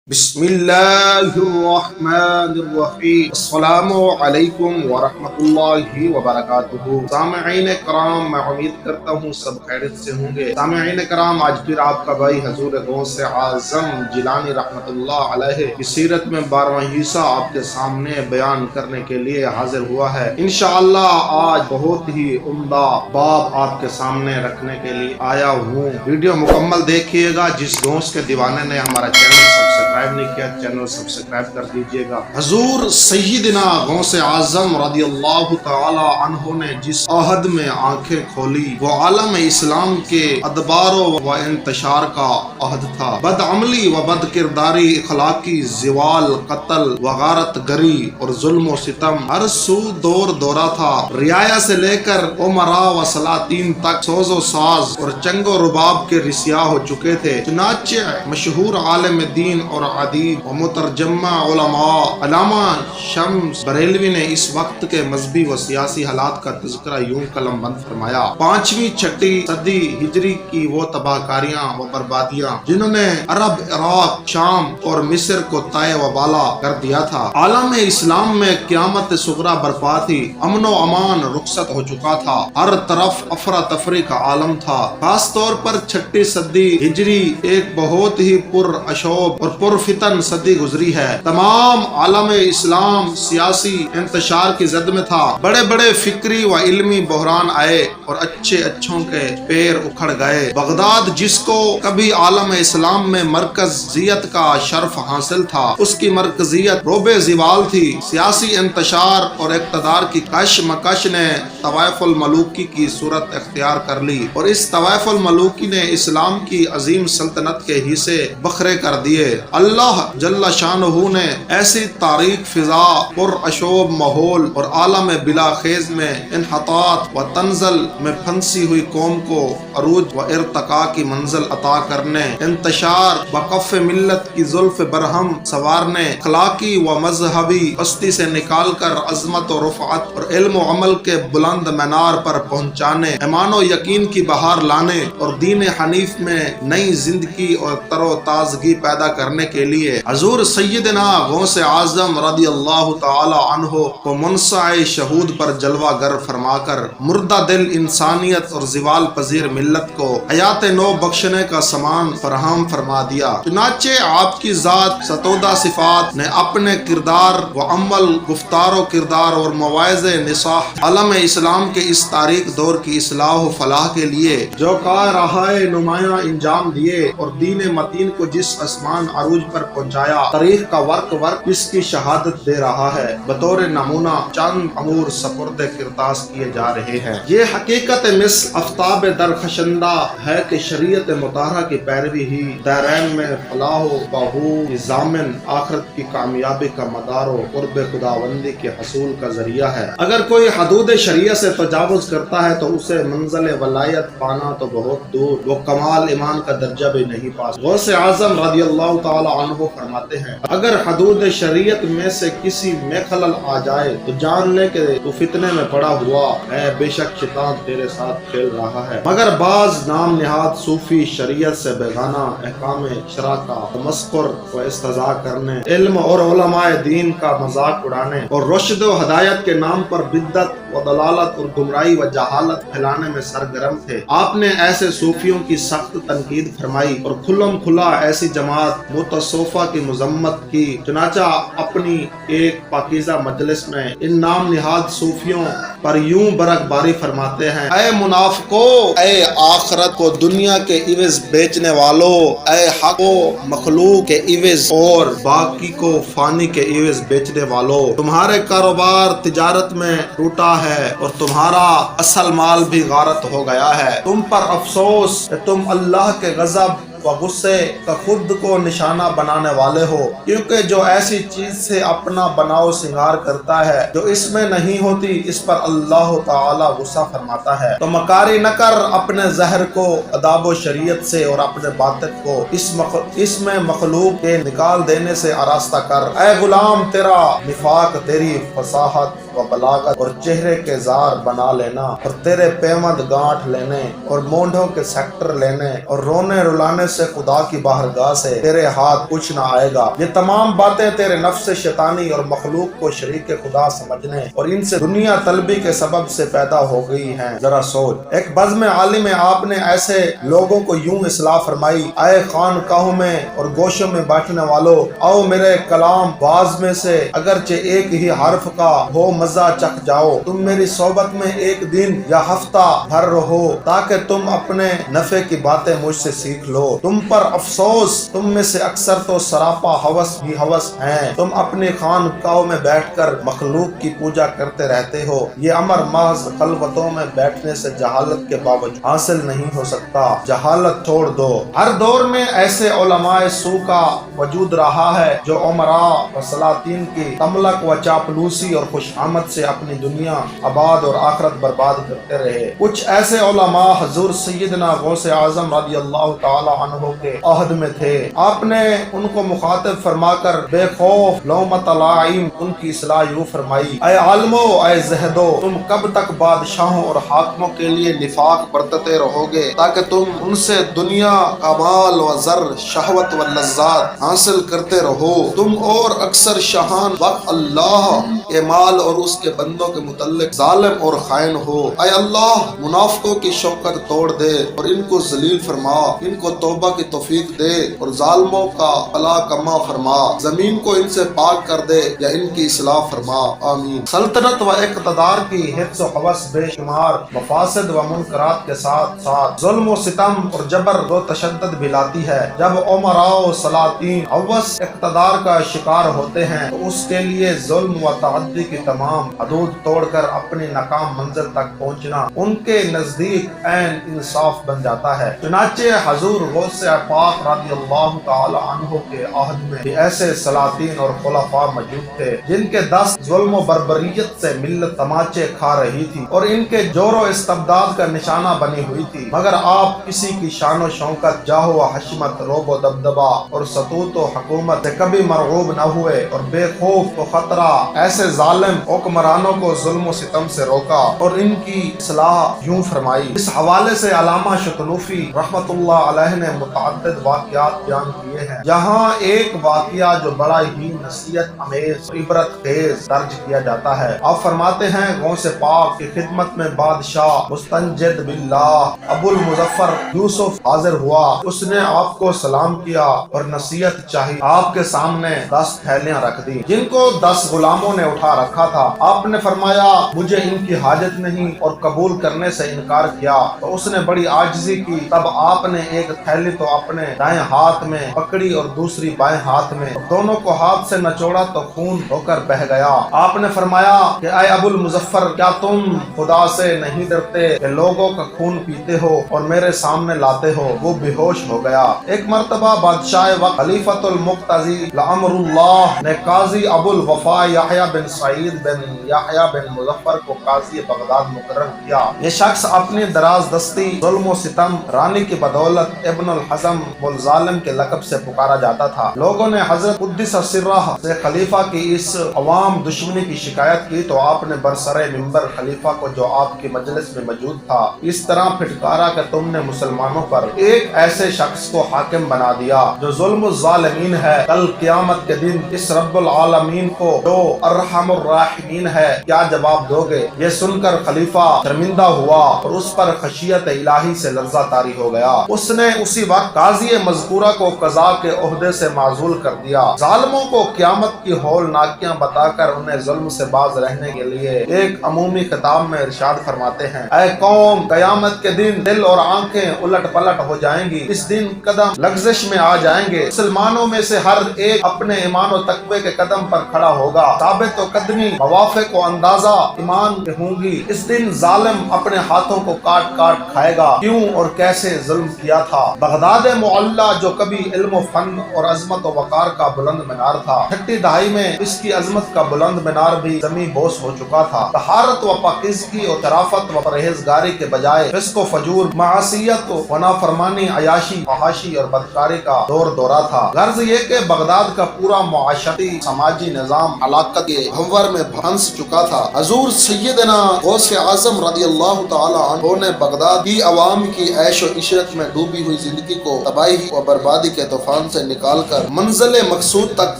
بسم اللہ الرحمن الرحیم، السلام علیکم ورحمۃ اللہ وبرکاتہ۔ سامعین کرام، میں امید کرتا ہوں سب خیریت سے ہوں گے۔ سامعین کرام، آج پھر آپ کا بھائی حضور غوث اعظم جیلانی رحمۃ اللہ علیہ کی سیرت میں 12واں حصہ آپ کے سامنے بیان کرنے کے لیے حاضر ہوا ہے۔ انشاءاللہ آج بہت ہی عمدہ باب آپ کے سامنے رکھنے کے لیے آیا ہوں۔ ویڈیو مکمل دیکھیے گا۔ جس غوث کے دیوانے نے ہمارا چینل سبسکرائب نہیں کیا، چینل سبسکرائب کر دیجئے گا۔ حضور سیدنا غوث اعظم رضی اللہ تعالی عنہ نے جس عہد میں آنکھیں کھولی وہ عالم اسلام کے ادبار و انتشار کا عہد تھا۔ بدعملی و بد کرداری، اخلاقی زوال، قتل و غارت گری اور ظلم و ستم ہر سو دور دورہ تھا۔ رعایا سے لے کر امراء و سلاطین تک سوز و ساز اور چنگ و رباب کے رسیا ہو چکے تھے۔ چنانچہ مشہور عالم دین اور ادیب و مترجمہ علماء علامہ شمس بریلوی نے اس وقت کے مذہبی و سیاسی حالات کا تذکرہ یوں قلم بند فرمایا: 5ویں 6 صدی ہجری کی وہ تباہ کاریاں و بربادیاں جنہوں نے عرب، عراق، شام اور مصر کو طے و بالا کر دیا تھا۔ عالم اسلام میں قیامت صغریٰ برپا تھی۔ امن و امان رخصت ہو چکا تھا۔ ہر طرف افراتفری کا عالم تھا۔ خاص طور پر 6 صدی ہجری ایک بہت ہی پر اشوب اور پرفتن صدی گزری ہے۔ تمام عالم اسلام سیاسی انتشار کی زد میں تھا۔ بڑے بڑے فکری و علمی بحران آئے اور اچھوں کے پیر اکھڑ گئے۔ بغداد جس کو کبھی عالم اسلام میں مرکزیت کا شرف حاصل تھا، اس کی مرکزیت روب زوال تھی۔ سیاسی انتشار اور اقتدار کی کش مکش نے طوائف الملوکی کی صورت اختیار کر لی اور اس طوائف الملوکی نے اسلام کی عظیم سلطنت کے حصے بکھرے کر دیے۔ اللہ جل شانہ نے ایسی تاریک فضا، پر اشوب ماحول اور عالم بلا خیز میں انحطاط و تنزل میں پھنسی ہوئی قوم کو عروج و ارتقاء کی منزل عطا کرنے، انتشار بکف ملت کی زلف برہم سوارنے، اخلاقی و مذہبی پستی سے نکال کر عظمت و رفعت اور علم و عمل کے بلند مینار پر پہنچانے، ایمان و یقین کی بہار لانے اور دین حنیف میں نئی زندگی اور تر و تازگی پیدا کرنے کے لیے حضور سیدنا غوث اعظم رضی اللہ تعالی عنہ کو منصع شہود پر جلوہ گر فرما کر مردہ دل انسانیت اور زوال پذیر ملت کو حیات نو بخشنے کا سامان فراہم فرما دیا۔ چنانچہ آپ کی ذات ستودہ صفات نے اپنے کردار و عمل، گفتار و کردار اور مواعظ نصاح عالم اسلام کے اس تاریک دور کی اصلاح و فلاح کے لیے جو کارہائے نمایاں انجام دیے اور دین متین کو جس آسمان عروج پر پہنچایا، تاریخ کا ورق اس کی شہادت دے رہا ہے۔ بطور نمونہ چند امور سپرد کرداس کیے جا رہے ہیں۔ یہ حقیقت مثل آفتاب درخشندہ ہے کہ شریعت مطہرہ کی پیروی ہی دارین میں فلاح و بہبود کی ضامن، آخرت کی کامیابی کا مدار و قرب خداوندی کے حصول کا ذریعہ ہے۔ اگر کوئی حدود شریعت سے تجاوز کرتا ہے تو اسے منزل ولایت پانا تو بہت دور، وہ کمال ایمان کا درجہ بھی نہیں پا سکتا۔ غوث اعظم رضی اللہ تعالی عنہ فرماتے ہیں: اگر حدود شریعت میں سے کسی میں خلل آ جائے تو جان لے کہ تو فتنے میں پڑا ہوا ہے، بے شک شیطان تیرے ساتھ کھیل رہا ہے۔ مگر بعض نام نہاد صوفی شریعت سے بیگانہ احکام شرع کا تمسخر و استہزاء کرنے، علم اور علماء دین کا مذاق اڑانے اور رشد و ہدایت کے نام پر بدعت و دلالت اور گمراہی و جہالت پھیلانے میں سرگرم تھے۔ آپ نے ایسے صوفیوں کی سخت تنقید فرمائی اور کھلم کھلا ایسی جماعت متصوفہ کی مذمت کی۔ چنانچہ اپنی ایک پاکیزہ مجلس میں ان نام نہاد صوفیوں پر یوں برق باری فرماتے ہیں: اے منافقو، اے آخرت کو دنیا کے عوض بیچنے والو، اے حق کو مخلوق کے عوض اور باقی کو فانی کے عوض بیچنے والو، تمہارے کاروبار تجارت میں ٹوٹا ہے اور تمہارا اصل مال بھی غارت ہو گیا ہے۔ تم پر افسوس کہ تم اللہ کے غضب و غصے کا خود کو نشانہ بنانے والے ہو، کیونکہ جو ایسی چیز سے اپنا بناؤ سنگار کرتا ہے جو اس میں نہیں ہوتی، اس پر اللہ تعالی غصہ فرماتا ہے۔ تو مکاری نہ کر، اپنے زہر کو اداب و شریعت سے اور اپنے باطن کو اس میں مخلوق کے نکال دینے سے آراستہ کر۔ اے غلام، تیرا نفاق، تیری فصاحت و بلاغت اور چہرے کے زار بنا لینا اور تیرے پیوند گانٹھ لینے اور مونڈوں کے سیکٹر لینے اور رونے رلانے سے خدا کی بارگاہ سے تیرے ہاتھ کچھ نہ آئے گا۔ یہ تمام باتیں تیرے نفس شیطانی اور مخلوق کو شریک خدا سمجھنے اور ان سے دنیا طلبی کے سبب سے پیدا ہو گئی ہیں۔ ذرا سوچ، ایک بزم عالم آپ نے ایسے لوگوں کو یوں اصلاح فرمائی: اے خانقاہوں میں اور گوشوں میں بیٹھنے والوں، آؤ میرے کلام باز میں سے اگرچہ ایک ہی حرف کا ہو مزہ چکھ جاؤ، تم میری صحبت میں ایک دن یا ہفتہ بھر رہو تاکہ تم اپنے نفع کی باتیں مجھ سے سیکھ لو۔ تم پر افسوس، تم میں سے اکثر تو سراپا ہوس ہی ہوس ہیں، تم اپنی خانقاہوں میں بیٹھ کر مخلوق کی پوجا کرتے رہتے ہو۔ یہ امر محض خلوتوں میں بیٹھنے سے جہالت کے باوجود حاصل نہیں ہو سکتا۔ جہالت چھوڑ دو۔ ہر دور میں ایسے علماء سو کا وجود رہا ہے جو امراء و سلاطین کی تملک و چاپلوسی اور خوش آمد سے اپنی دنیا آباد اور آخرت برباد کرتے رہے۔ کچھ ایسے علماء حضور سیدنا غوث اعظم رضی اللہ تعالی عنہ کے عہد میں تھے۔ آپ نے ان کو مخاطب فرما کر بے خوف لومۃ لائم ان کی اصلاح یوں فرمائی: اے عالمو، اے زہدو، تم کب تک بادشاہوں اور حاکموں کے لیے نفاق برتتے رہو گے تاکہ تم ان سے دنیا کا مال و زر، شہوت و لذات حاصل کرتے رہو؟ تم اور اکثر شاہان وقت اللہ کے مال اور اس کے بندوں کے متعلق ظالم اور خائن ہو۔ اے اللہ، منافقوں کی شوکت توڑ دے اور ان کو ذلیل فرما، ان کو توبہ کی توفیق دے اور ظالموں کا بلا کما فرما، زمین کو ان سے پاک کر دے یا ان کی اصلاح فرما، آمین۔ سلطنت و اقتدار کی حفظ و حوث بے شمار مفاسد و منکرات کے ساتھ ساتھ ظلم و ستم اور جبر و تشدد بھی لاتی ہے۔ جب امراء و سلاطین حوث اقتدار کا شکار ہوتے ہیں تو اس کے لیے ظلم و تعدی کی تمام حدود توڑ کر اپنی ناکام منزل تک پہنچنا ان کے نزدیک عین انصاف بن جاتا ہے۔ چنانچہ حضور غوث پاک رضی اللہ تعالی عنہ کے عہد میں بھی ایسے سلاطین اور خلفاء موجود تھے جن کے دست ظلم و بربریت سے ملت تماچے کھا رہی تھی اور ان کے جور و استبداد کا نشانہ بنی ہوئی تھی، مگر آپ کسی کی شان و شوکت، جاہ و حشمت، روب و دبدبہ اور سطوت و حکومت سے کبھی مرغوب نہ ہوئے اور بے خوف و خطرہ ایسے ظالم حکمرانوں کو ظلم و ستم سے روکا اور ان کی اصلاح یوں فرمائی۔ اس حوالے سے علامہ شتنوفی رحمت اللہ علیہ نے متعدد واقعات بیان کیے ہیں، جہاں ایک واقعہ جو بڑا ہی نصیحت امیز عبرت خیز درج کیا جاتا ہے۔ آپ فرماتے ہیں غوث پاک کی خدمت میں بادشاہ مستنجد باللہ ابو المظفر یوسف حاضر ہوا۔ اس نے آپ کو سلام کیا اور نصیحت چاہی۔ آپ کے سامنے 10 تھیلیاں رکھ دی جن کو 10 غلاموں نے اٹھا رکھا تھا۔ آپ نے فرمایا مجھے ان کی حاجت نہیں اور قبول کرنے سے انکار کیا تو اس نے بڑی عاجزی کی۔ تب آپ نے ایک تھیلی تو اپنے دائیں ہاتھ میں پکڑی اور دوسری بائیں ہاتھ میں، دونوں کو ہاتھ سے نچوڑا تو خون ہو کر بہہ گیا۔ آپ نے فرمایا کہ اے ابو المظفر، کیا تم خدا سے نہیں ڈرتے کہ لوگوں کا خون پیتے ہو اور میرے سامنے لاتے ہو؟ وہ بے ہوش ہو گیا۔ ایک مرتبہ بادشاہ وقت خلیفۃ المقتدی لامر اللہ نے قاضی ابو الوفا یحییٰ بن سعید بن یحییٰ بن مظفر کو قاضی بغداد مقرر کیا۔ یہ شخص اپنی دراز دستی، ظلم و ستم، رانی کی بدولت ابن الحزم والظالم کے لقب سے پکارا جاتا تھا۔ لوگوں نے حضرت قدس سرہ سے خلیفہ کی اس عوام دشمنی کی شکایت کی تو آپ نے برسرے منبر خلیفہ کو، جو آپ کی مجلس میں موجود تھا، اس طرح پھٹکارا کہ تم نے مسلمانوں پر ایک ایسے شخص کو حاکم بنا دیا جو ظلم الظالمین ہے۔ کل قیامت کے دن اس رب العالمین کو جو ارحم الراحمین ہے کیا جواب دو گے؟ یہ سن کر خلیفہ شرمندہ ہوا اور اس پر خشیت الہی سے لرزہ طاری ہو گیا۔ اس نے اسی وقت قاضی مذکورہ کو قضاء کے عہدے سے معزول کر دیا۔ ظالموں کو قیامت کی ہولناکیاں بتا کر انہیں ظلم سے باز رہنے کے لیے ایک عمومی خطاب میں ارشاد فرماتے ہیں: اے قوم، قیامت کے دن دل اور آنکھیں الٹ پلٹ ہو جائیں گی۔ اس دن قدم لغزش میں آ جائیں گے۔ مسلمانوں میں سے ہر ایک اپنے ایمان و تقوی کے قدم پر کھڑا ہوگا۔ ثابت و قدمی موافق و اندازہ ایمان کے ہوں گی۔ اس دن ظالم اپنے ہاتھوں کو کاٹ کاٹ کھائے گا، کیوں اور کیسے ظلم کیا تھا۔ بغداد معلیٰ جو کبھی علم و فن اور عظمت و وقار کا بلند مینار تھا، چھٹی دہائی میں اس کی عظمت کا بلند مینار بھی زمین بوس ہو چکا تھا۔ طہارت و پاکیزگی اور شرافت و پرہیزگاری کے بجائے فسق و فجور، معصیت و نافرمانی، عیاشی، فحاشی اور بدکاری کا دور دورہ تھا۔ غرض یہ کہ بغداد کا پورا معاشرتی سماجی نظام ہلاکت کے بھنور میں ہنس چکا تھا۔ حضور سیدنا غوث اعظم رضی اللہ تعالی عنہ نے بغداد کی عوام کی عیش و عشرت میں ڈوبی ہوئی زندگی کو تباہی و بربادی کے طوفان سے نکال کر منزل مقصود تک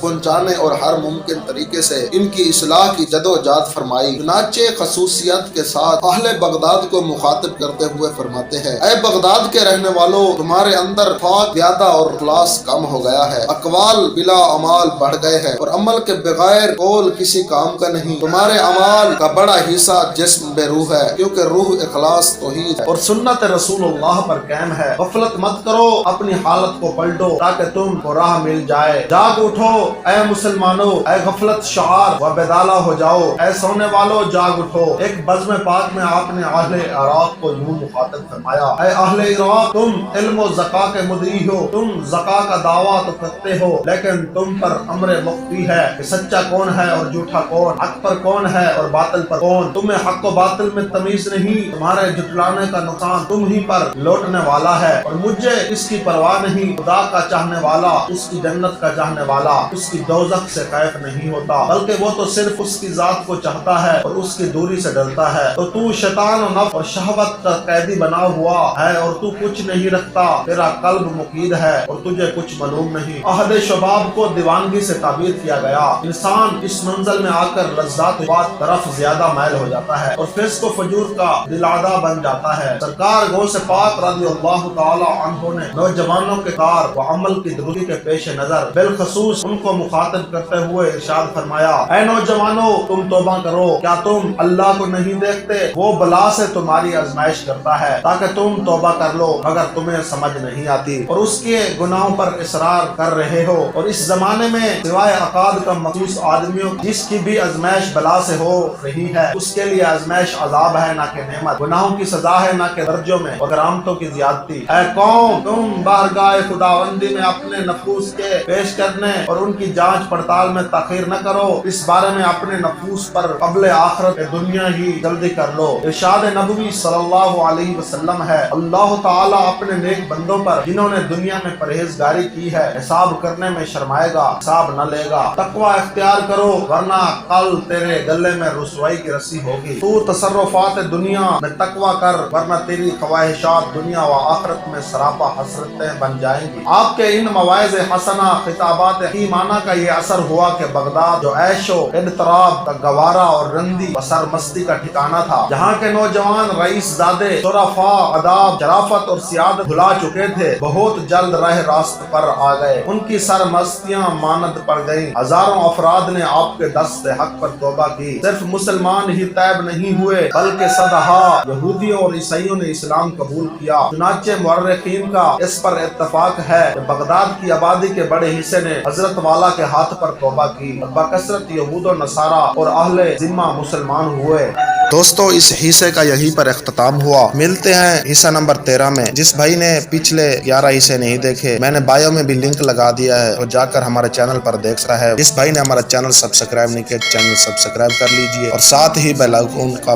پہنچانے اور ہر ممکن طریقے سے ان کی اصلاح کی جدوجہد فرمائی۔ چنانچہ خصوصیت کے ساتھ اہل بغداد کو مخاطب کرتے ہوئے فرماتے ہیں: اے بغداد کے رہنے والوں، تمہارے اندر فاق زیادہ اور اخلاص کم ہو گیا ہے، اقوال بلا اعمال بڑھ گئے ہیں اور عمل کے بغیر قول کسی کام کا نہیں۔ تمہارے اعمال کا بڑا حصہ جسم بے روح ہے، کیونکہ روح اخلاص توحید ہے اور سنت رسول اللہ پر قائم ہے۔ غفلت مت کرو، اپنی حالت کو پلٹو تاکہ تم کو راہ مل جائے۔ جاگ اٹھو اے مسلمانوں، اے غفلت شعار و بیدالہ ہو جاؤ، اے سونے والو جاگ اٹھو۔ ایک بزم پاک میں آپ نے اہل عراق کو یوں مخاطب فرمایا: اے اہل عراق، تم علم و زکا کے مدعی ہو، تم زکا کا دعویٰ تو کرتے ہو، لیکن تم پر امر مخفی ہے کہ سچا کون ہے اور جھوٹا کون، حق پر کون ہے اور باطل پر کون۔ تمہیں حق و باطل میں تمیز نہیں، تمہارے جھٹلانے کا نقصان تم ہی پر لوٹنے والا ہے، اور مجھے اس کی پرواہ نہیں۔ خدا کا چاہنے والا اس کی جنت کا چاہنے والا اس کی دوزخ سے خائف نہیں ہوتا، بلکہ وہ تو صرف اس کی ذات کو چاہتا ہے اور اس کی دوری سے ڈرتا ہے۔ تو شیطان و نفس اور شہوت کا قیدی بنا ہوا ہے اور تو کچھ نہیں رکھتا، تیرا قلب مقید ہے اور تجھے کچھ معلوم نہیں۔ عہد شباب کو دیوانگی سے تعبیر کیا گیا۔ انسان اس منزل میں آ کر لذات بات طرف زیادہ مائل ہو جاتا ہے اور فسق و فجور کا دلعدہ بن جاتا ہے۔ سرکار غوث پاک رضی اللہ تعالی عنہ نے نوجوانوں کے کار و عمل کی درستی کے پیش نظر بالخصوص ان کو مخاطب کرتے ہوئے ارشاد فرمایا: اے نوجوانوں، تم توبہ کرو، کیا تم اللہ کو نہیں دیکھتے؟ وہ بلا سے تمہاری آزمائش کرتا ہے تاکہ تم توبہ کر لو، مگر تمہیں سمجھ نہیں آتی اور اس کے گناہوں پر اصرار کر رہے ہو۔ اور اس زمانے میں سوائے عقاد کا مخصوص آدمیوں جس کی بھی آزمائش بلا سے ہو رہی ہے، اس کے لیے آزمائش عذاب ہے نہ کہ نعمت، گناہوں کی سزا ہے نہ کہ درجوں میں اور کرامتوں کی زیادتی۔ اے قوم، تم بارگاہ خداوندی میں اپنے نفوس کے پیش کرنے اور ان کی جانچ پڑتال میں تاخیر نہ کرو، اس بارے میں اپنے نفوس پر قبل آخرت دنیا ہی جلدی کر لو۔ ارشاد نبوی صلی اللہ علیہ وسلم ہے: اللہ تعالیٰ اپنے نیک بندوں پر جنہوں نے دنیا میں پرہیزگاری کی ہے حساب کرنے میں شرمائے گا، حساب نہ لے گا۔ تقوی اختیار کرو ورنہ کل تیرے گلے میں رسوائی کی رسی ہوگی۔ تو تصرفات دنیا میں تقوی کر ورنہ تیری خواہشات دنیا و آخرت میں سراپا حسرتیں بن جائیں گی۔ آپ کے ان مواعظ حسنہ خطابات حکیمانہ کا یہ اثر ہوا کہ بغداد جو عیش و اضطراب کا گوارا اور رندی و سرمستی کا ٹھکانہ تھا، جہاں کے نوجوان رئیس زادے شرفاء آداب شرافت اور سیادت بھلا چکے تھے، بہت جلد راہ راست پر آ گئے۔ ان کی سرمستیاں مانند پڑ گئیں۔ ہزاروں افراد نے آپ کے دست حق پر توبہ کی۔ صرف مسلمان ہی طیب نہیں ہوئے بلکہ صدہا یہودیوں اور عیسائیوں نے اسلام قبول کیا۔ چنانچہ مورخین کا اس پر اتفاق ہے کہ بغداد کی آبادی کے بڑے حصے نے حضرت والا کے ہاتھ پر توبہ کی اور بکثرت یہود و نصارہ اور اہل ذمہ مسلمان ہوئے۔ دوستو، اس حصے کا یہیں پر اختتام ہوا۔ ملتے ہیں حصہ نمبر 13 میں۔ جس بھائی نے پچھلے 11 حصے نہیں دیکھے، میں نے بائیو میں بھی لنک لگا دیا ہے، تو جا کر ہمارے چینل پر دیکھ رہا ہے۔ جس بھائی نے ہمارا چینل سبسکرائب نہیں کیا، چینل سبسکرائب کر لیجئے اور ساتھ ہی بیل آئیکن کا